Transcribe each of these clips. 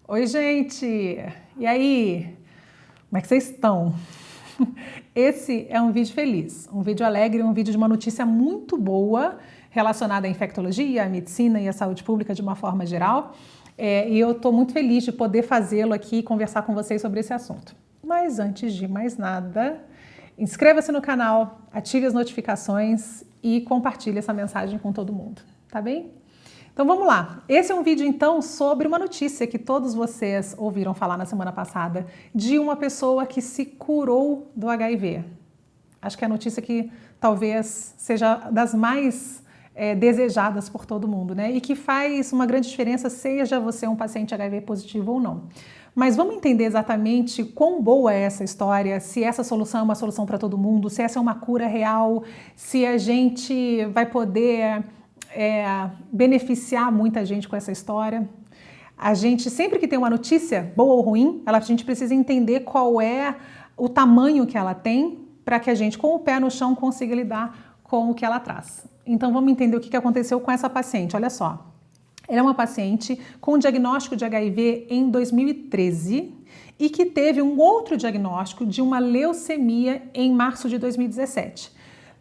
Oi, gente! E aí? Como é que vocês estão? Esse é um vídeo feliz, um vídeo alegre, um vídeo de uma notícia muito boa relacionada à infectologia, à medicina e à saúde pública de uma forma geral. E eu estou muito feliz de poder fazê-lo aqui e conversar com vocês sobre esse assunto. Mas antes de mais nada, inscreva-se no canal, ative as notificações e compartilhe essa mensagem com todo mundo, tá bem? Então vamos lá. Esse é um vídeo então sobre uma notícia que todos vocês ouviram falar na semana passada de uma pessoa que se curou do HIV. Acho que é a notícia que talvez seja das mais desejadas por todo mundo, né? E que faz uma grande diferença seja você um paciente HIV positivo ou não. Mas vamos entender exatamente quão boa é essa história, se essa solução é uma solução para todo mundo, se essa é uma cura real, se a gente vai poder beneficiar muita gente com essa história. A gente, sempre que tem uma notícia, boa ou ruim, a gente precisa entender qual é o tamanho que ela tem para que a gente, com o pé no chão, consiga lidar com o que ela traz. Então vamos entender o que aconteceu com essa paciente. Olha só, ela é uma paciente com diagnóstico de HIV em 2013 e que teve um outro diagnóstico de uma leucemia em março de 2017.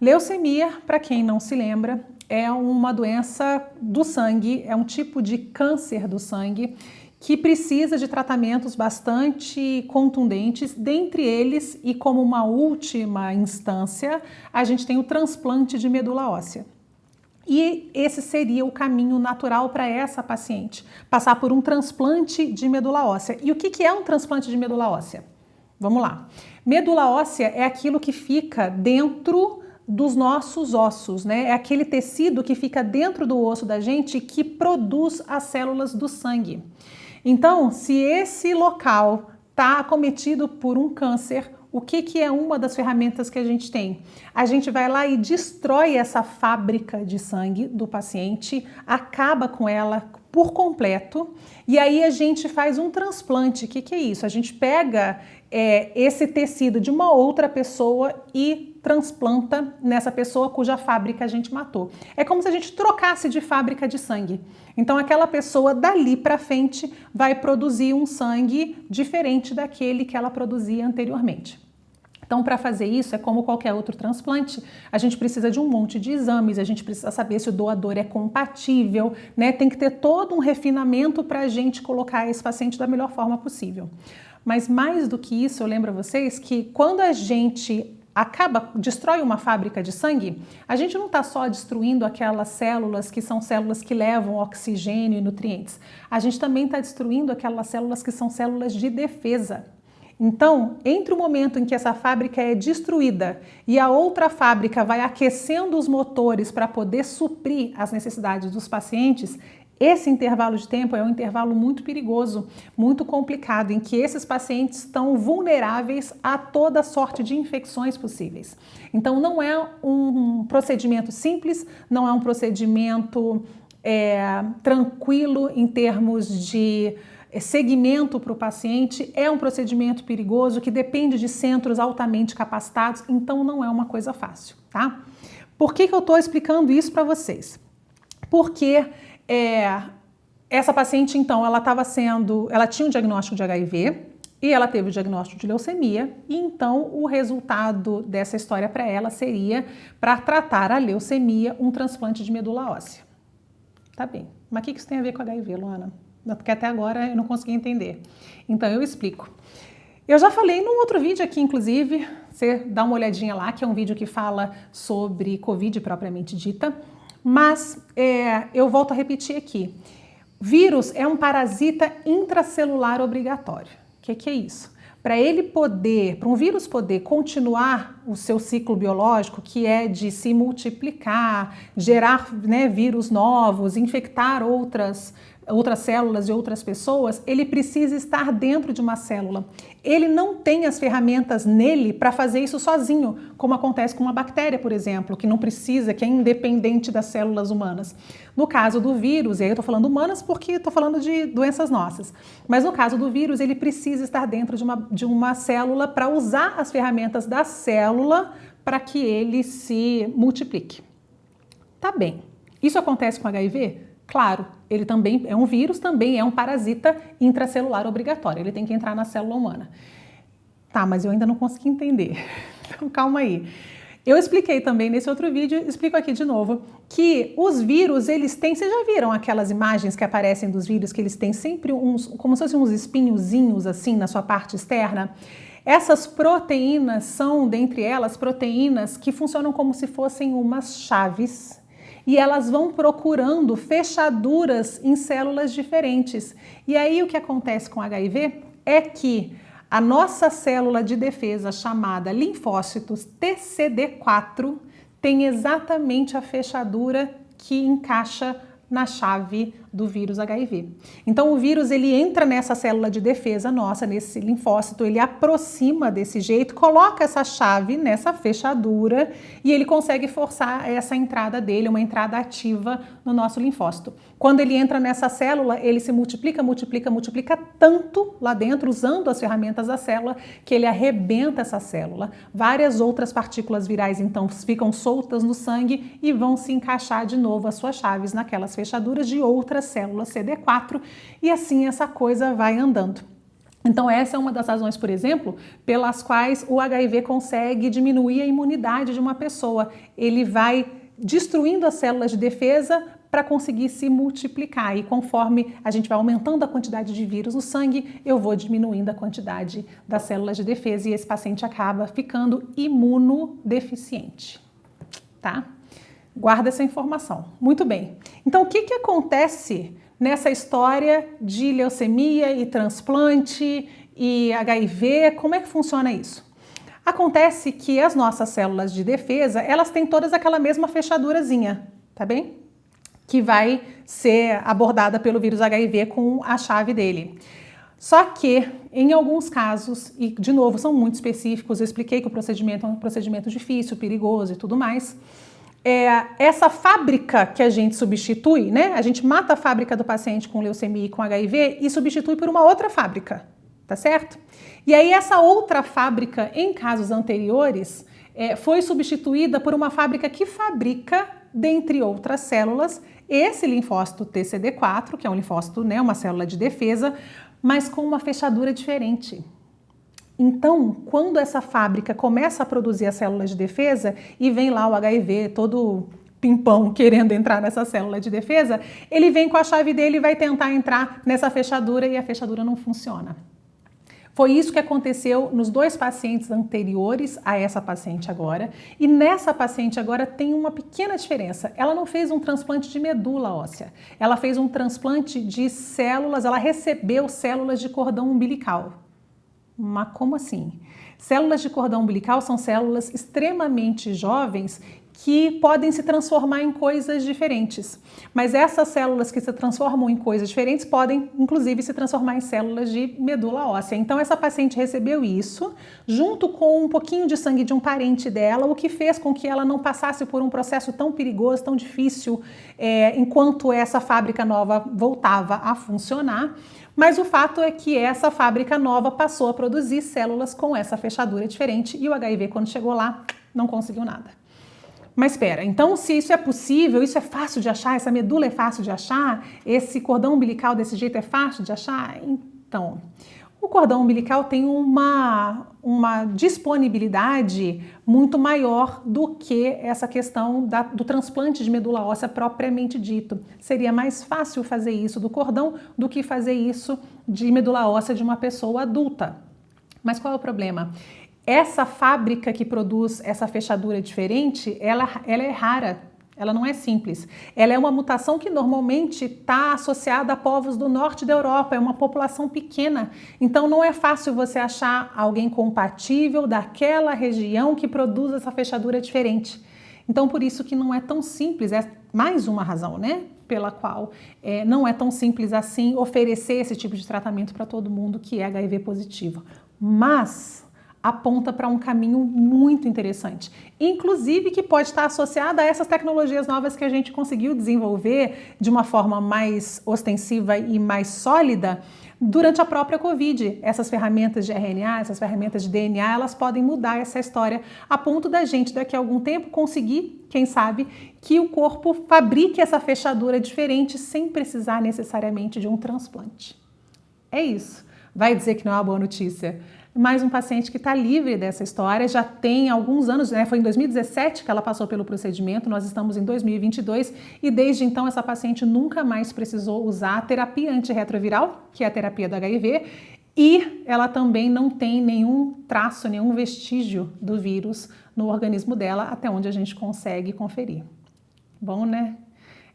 Leucemia, para quem não se lembra, é uma doença do sangue, é um tipo de câncer do sangue que precisa de tratamentos bastante contundentes, dentre eles, e como uma última instância, a gente tem o transplante de medula óssea. E esse seria o caminho natural para essa paciente, passar por um transplante de medula óssea. E o que é um transplante de medula óssea? Vamos lá. Medula óssea é aquilo que fica dentro dos nossos ossos, né? É aquele tecido que fica dentro do osso da gente que produz as células do sangue. Então, se esse local está acometido por um câncer, o que é uma das ferramentas que a gente tem? A gente vai lá e destrói essa fábrica de sangue do paciente, acaba com ela por completo e aí a gente faz um transplante. O que é isso? A gente pega esse tecido de uma outra pessoa e transplanta nessa pessoa cuja fábrica a gente matou. É como se a gente trocasse de fábrica de sangue. Então aquela pessoa dali para frente vai produzir um sangue diferente daquele que ela produzia anteriormente. Então, para fazer isso, é como qualquer outro transplante, a gente precisa de um monte de exames, a gente precisa saber se o doador é compatível, né? Tem que ter todo um refinamento para a gente colocar esse paciente da melhor forma possível. Mas mais do que isso, eu lembro a vocês que quando a gente destrói uma fábrica de sangue, a gente não está só destruindo aquelas células que são células que levam oxigênio e nutrientes, a gente também está destruindo aquelas células que são células de defesa. Então, entre o momento em que essa fábrica é destruída e a outra fábrica vai aquecendo os motores para poder suprir as necessidades dos pacientes, esse intervalo de tempo é um intervalo muito perigoso, muito complicado, em que esses pacientes estão vulneráveis a toda sorte de infecções possíveis. Então, não é um procedimento simples, não é um procedimento tranquilo em termos de segmento para o paciente, é um procedimento perigoso que depende de centros altamente capacitados, então não é uma coisa fácil, tá? Por que eu estou explicando isso para vocês? Porque essa paciente, então, ela tinha um diagnóstico de HIV e ela teve o diagnóstico de leucemia, e então o resultado dessa história para ela seria, para tratar a leucemia, um transplante de medula óssea. Tá bem, mas o que isso tem a ver com HIV, Luana? Porque até agora eu não consegui entender. Então eu explico. Eu já falei num outro vídeo aqui, inclusive, você dá uma olhadinha lá, que é um vídeo que fala sobre Covid propriamente dita, mas eu volto a repetir aqui. Vírus é um parasita intracelular obrigatório. O que é isso? Para um vírus poder continuar o seu ciclo biológico, que é de se multiplicar, gerar, né, vírus novos, infectar outras células e outras pessoas, ele precisa estar dentro de uma célula. Ele não tem as ferramentas nele para fazer isso sozinho, como acontece com uma bactéria, por exemplo, que não precisa, que é independente das células humanas. No caso do vírus, e aí eu estou falando humanas porque estou falando de doenças nossas, mas no caso do vírus, ele precisa estar dentro de uma célula para usar as ferramentas da célula para que ele se multiplique. Tá bem. Isso acontece com HIV? Claro, ele também é um vírus, também é um parasita intracelular obrigatório, ele tem que entrar na célula humana. Tá, mas eu ainda não consegui entender, então calma aí. Eu expliquei também nesse outro vídeo, explico aqui de novo, que os vírus, eles têm, vocês já viram aquelas imagens que aparecem dos vírus, que eles têm sempre uns, como se fossem uns espinhozinhos assim na sua parte externa? Essas proteínas são, dentre elas, proteínas que funcionam como se fossem umas chaves e elas vão procurando fechaduras em células diferentes. E aí o que acontece com HIV é que a nossa célula de defesa chamada linfócitos TCD4 tem exatamente a fechadura que encaixa na chave do vírus HIV. Então o vírus ele entra nessa célula de defesa nossa, nesse linfócito, ele aproxima desse jeito, coloca essa chave nessa fechadura e ele consegue forçar essa entrada dele, uma entrada ativa no nosso linfócito. Quando ele entra nessa célula, ele se multiplica tanto lá dentro, usando as ferramentas da célula, que ele arrebenta essa célula. Várias outras partículas virais então ficam soltas no sangue e vão se encaixar de novo as suas chaves naquelas fechaduras de outras células CD4 e assim essa coisa vai andando. Então essa é uma das razões, por exemplo, pelas quais o HIV consegue diminuir a imunidade de uma pessoa. Ele vai destruindo as células de defesa para conseguir se multiplicar e conforme a gente vai aumentando a quantidade de vírus no sangue, eu vou diminuindo a quantidade das células de defesa e esse paciente acaba ficando imunodeficiente, tá? Guarda essa informação. Muito bem. Então, o que acontece nessa história de leucemia e transplante e HIV? Como é que funciona isso? Acontece que as nossas células de defesa, elas têm todas aquela mesma fechadurazinha, tá bem? Que vai ser abordada pelo vírus HIV com a chave dele. Só que, em alguns casos, e de novo são muito específicos, eu expliquei que o procedimento é um procedimento difícil, perigoso e tudo mais, essa fábrica que a gente substitui, né? A gente mata a fábrica do paciente com leucemia e com HIV e substitui por uma outra fábrica, tá certo? E aí essa outra fábrica, em casos anteriores, foi substituída por uma fábrica que fabrica, dentre outras células, esse linfócito TCD4, que é um linfócito, né, uma célula de defesa, mas com uma fechadura diferente. Então, quando essa fábrica começa a produzir as células de defesa e vem lá o HIV todo pimpão querendo entrar nessa célula de defesa, ele vem com a chave dele e vai tentar entrar nessa fechadura e a fechadura não funciona. Foi isso que aconteceu nos 2 pacientes anteriores a essa paciente agora. E nessa paciente agora tem uma pequena diferença. Ela não fez um transplante de medula óssea. Ela fez um transplante de células, ela recebeu células de cordão umbilical. Mas como assim? Células de cordão umbilical são células extremamente jovens que podem se transformar em coisas diferentes. Mas essas células que se transformam em coisas diferentes podem, inclusive, se transformar em células de medula óssea. Então, essa paciente recebeu isso, junto com um pouquinho de sangue de um parente dela, o que fez com que ela não passasse por um processo tão perigoso, tão difícil, enquanto essa fábrica nova voltava a funcionar. Mas o fato é que essa fábrica nova passou a produzir células com essa fechadura diferente e o HIV, quando chegou lá, não conseguiu nada. Mas espera, então se isso é possível, isso é fácil de achar, essa medula é fácil de achar, esse cordão umbilical desse jeito é fácil de achar? Então, o cordão umbilical tem uma disponibilidade muito maior do que essa questão do transplante de medula óssea propriamente dito. Seria mais fácil fazer isso do cordão do que fazer isso de medula óssea de uma pessoa adulta. Mas qual é o problema? Essa fábrica que produz essa fechadura diferente, ela é rara, ela não é simples. Ela é uma mutação que normalmente está associada a povos do norte da Europa, é uma população pequena. Então não é fácil você achar alguém compatível daquela região que produz essa fechadura diferente. Então por isso que não é tão simples, é mais uma razão, né? Pela qual não é tão simples assim oferecer esse tipo de tratamento para todo mundo que é HIV positivo. Mas aponta para um caminho muito interessante, inclusive que pode estar associada a essas tecnologias novas que a gente conseguiu desenvolver de uma forma mais ostensiva e mais sólida durante a própria Covid. Essas ferramentas de RNA, essas ferramentas de DNA, elas podem mudar essa história a ponto da gente daqui a algum tempo conseguir, quem sabe, que o corpo fabrique essa fechadura diferente sem precisar necessariamente de um transplante. É isso. Vai dizer que não é uma boa notícia? Mais um paciente que está livre dessa história, já tem alguns anos, né? Foi em 2017 que ela passou pelo procedimento, nós estamos em 2022 e desde então essa paciente nunca mais precisou usar a terapia antirretroviral, que é a terapia do HIV, e ela também não tem nenhum traço, nenhum vestígio do vírus no organismo dela, até onde a gente consegue conferir. Bom, né?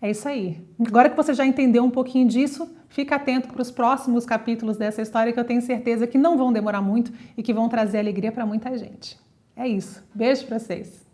É isso aí. Agora que você já entendeu um pouquinho disso, fica atento para os próximos capítulos dessa história que eu tenho certeza que não vão demorar muito e que vão trazer alegria para muita gente. É isso. Beijo para vocês.